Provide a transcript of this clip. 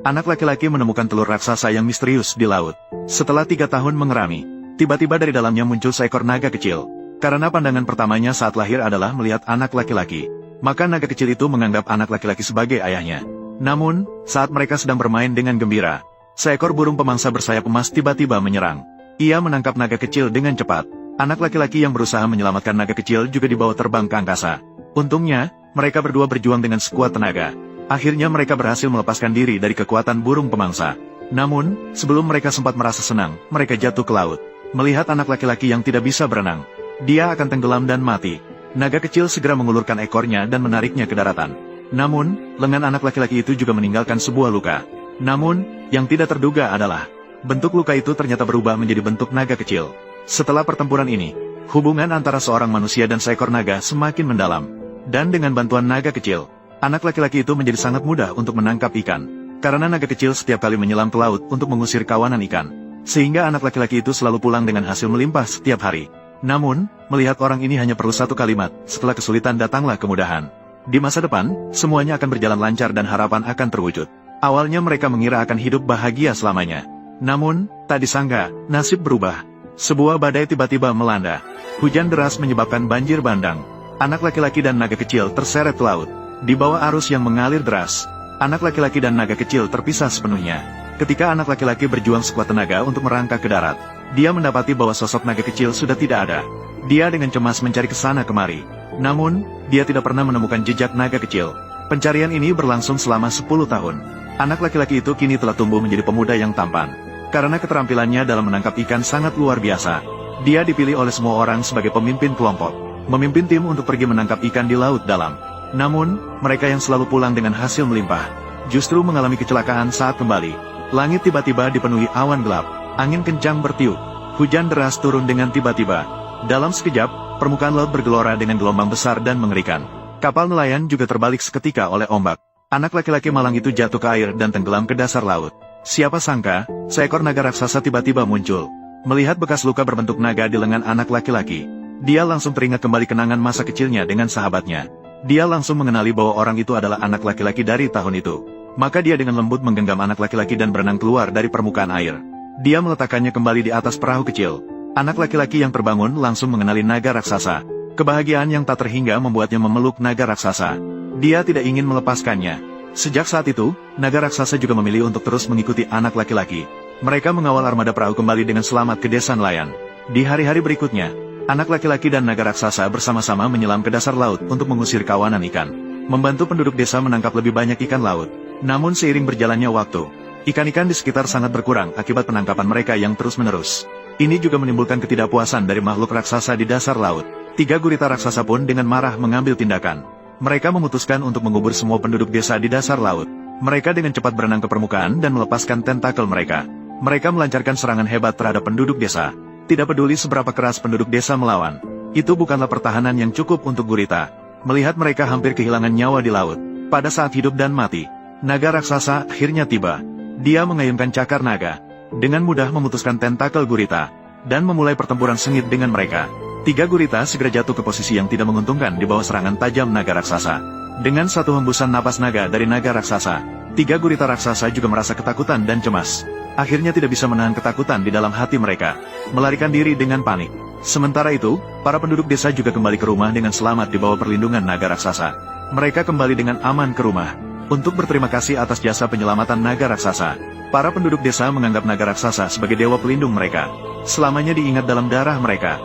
Anak laki-laki menemukan telur raksasa yang misterius di laut. Setelah 3 tahun mengerami, tiba-tiba dari dalamnya muncul seekor naga kecil. Karena pandangan pertamanya saat lahir adalah melihat anak laki-laki, maka naga kecil itu menganggap anak laki-laki sebagai ayahnya. Namun, saat mereka sedang bermain dengan gembira, seekor burung pemangsa bersayap emas tiba-tiba menyerang. Ia menangkap naga kecil dengan cepat. Anak laki-laki yang berusaha menyelamatkan naga kecil juga dibawa terbang ke angkasa. Untungnya, mereka berdua berjuang dengan sekuat tenaga. Akhirnya mereka berhasil melepaskan diri dari kekuatan burung pemangsa. Namun, sebelum mereka sempat merasa senang, mereka jatuh ke laut. Melihat anak laki-laki yang tidak bisa berenang, dia akan tenggelam dan mati. Naga kecil segera mengulurkan ekornya dan menariknya ke daratan. Namun, lengan anak laki-laki itu juga meninggalkan sebuah luka. Namun, yang tidak terduga adalah, bentuk luka itu ternyata berubah menjadi bentuk naga kecil. Setelah pertempuran ini, hubungan antara seorang manusia dan seekor naga semakin mendalam. Dan dengan bantuan naga kecil, anak laki-laki itu menjadi sangat mudah untuk menangkap ikan. Karena naga kecil setiap kali menyelam ke laut untuk mengusir kawanan ikan. Sehingga anak laki-laki itu selalu pulang dengan hasil melimpah setiap hari. Namun, melihat orang ini hanya perlu satu kalimat, setelah kesulitan datanglah kemudahan. Di masa depan, semuanya akan berjalan lancar dan harapan akan terwujud. Awalnya mereka mengira akan hidup bahagia selamanya. Namun, tak disangka, nasib berubah. Sebuah badai tiba-tiba melanda. Hujan deras menyebabkan banjir bandang. Anak laki-laki dan naga kecil terseret ke laut. Di bawah arus yang mengalir deras, anak laki-laki dan naga kecil terpisah sepenuhnya. Ketika anak laki-laki berjuang sekuat tenaga untuk merangkak ke darat, dia mendapati bahwa sosok naga kecil sudah tidak ada. Dia dengan cemas mencari ke sana kemari. Namun, dia tidak pernah menemukan jejak naga kecil. Pencarian ini berlangsung selama 10 tahun. Anak laki-laki itu kini telah tumbuh menjadi pemuda yang tampan. Karena keterampilannya dalam menangkap ikan sangat luar biasa, dia dipilih oleh semua orang sebagai pemimpin kelompok, memimpin tim untuk pergi menangkap ikan di laut dalam. Namun, mereka yang selalu pulang dengan hasil melimpah, justru mengalami kecelakaan saat kembali. Langit tiba-tiba dipenuhi awan gelap, angin kencang bertiup, hujan deras turun dengan tiba-tiba. Dalam sekejap, permukaan laut bergelora dengan gelombang besar dan mengerikan. Kapal nelayan juga terbalik seketika oleh ombak. Anak laki-laki malang itu jatuh ke air dan tenggelam ke dasar laut. Siapa sangka, seekor naga raksasa tiba-tiba muncul. Melihat bekas luka berbentuk naga di lengan anak laki-laki, dia langsung teringat kembali kenangan masa kecilnya dengan sahabatnya. Dia langsung mengenali bahwa orang itu adalah anak laki-laki dari tahun itu. Maka dia dengan lembut menggenggam anak laki-laki dan berenang keluar dari permukaan air. Dia meletakkannya kembali di atas perahu kecil. Anak laki-laki yang terbangun langsung mengenali naga raksasa. Kebahagiaan yang tak terhingga membuatnya memeluk naga raksasa. Dia tidak ingin melepaskannya. Sejak saat itu, naga raksasa juga memilih untuk terus mengikuti anak laki-laki. Mereka mengawal armada perahu kembali dengan selamat ke desa nelayan. Di hari-hari berikutnya, anak laki-laki dan naga raksasa bersama-sama menyelam ke dasar laut untuk mengusir kawanan ikan. Membantu penduduk desa menangkap lebih banyak ikan laut. Namun seiring berjalannya waktu, ikan-ikan di sekitar sangat berkurang akibat penangkapan mereka yang terus-menerus. Ini juga menimbulkan ketidakpuasan dari makhluk raksasa di dasar laut. 3 gurita raksasa pun dengan marah mengambil tindakan. Mereka memutuskan untuk mengubur semua penduduk desa di dasar laut. Mereka dengan cepat berenang ke permukaan dan melepaskan tentakel mereka. Mereka melancarkan serangan hebat terhadap penduduk desa. Tidak peduli seberapa keras penduduk desa melawan, itu bukanlah pertahanan yang cukup untuk gurita. Melihat mereka hampir kehilangan nyawa di laut, pada saat hidup dan mati, naga raksasa akhirnya tiba. Dia mengayunkan cakar naga, dengan mudah memutuskan tentakel gurita, dan memulai pertempuran sengit dengan mereka. 3 gurita segera jatuh ke posisi yang tidak menguntungkan di bawah serangan tajam naga raksasa. Dengan satu hembusan napas naga dari naga raksasa, 3 gurita raksasa juga merasa ketakutan dan cemas. Akhirnya tidak bisa menahan ketakutan di dalam hati mereka, melarikan diri dengan panik. Sementara itu, para penduduk desa juga kembali ke rumah dengan selamat di bawah perlindungan naga raksasa. Mereka kembali dengan aman ke rumah. Untuk berterima kasih atas jasa penyelamatan naga raksasa, para penduduk desa menganggap naga raksasa sebagai dewa pelindung mereka. Selamanya diingat dalam darah mereka.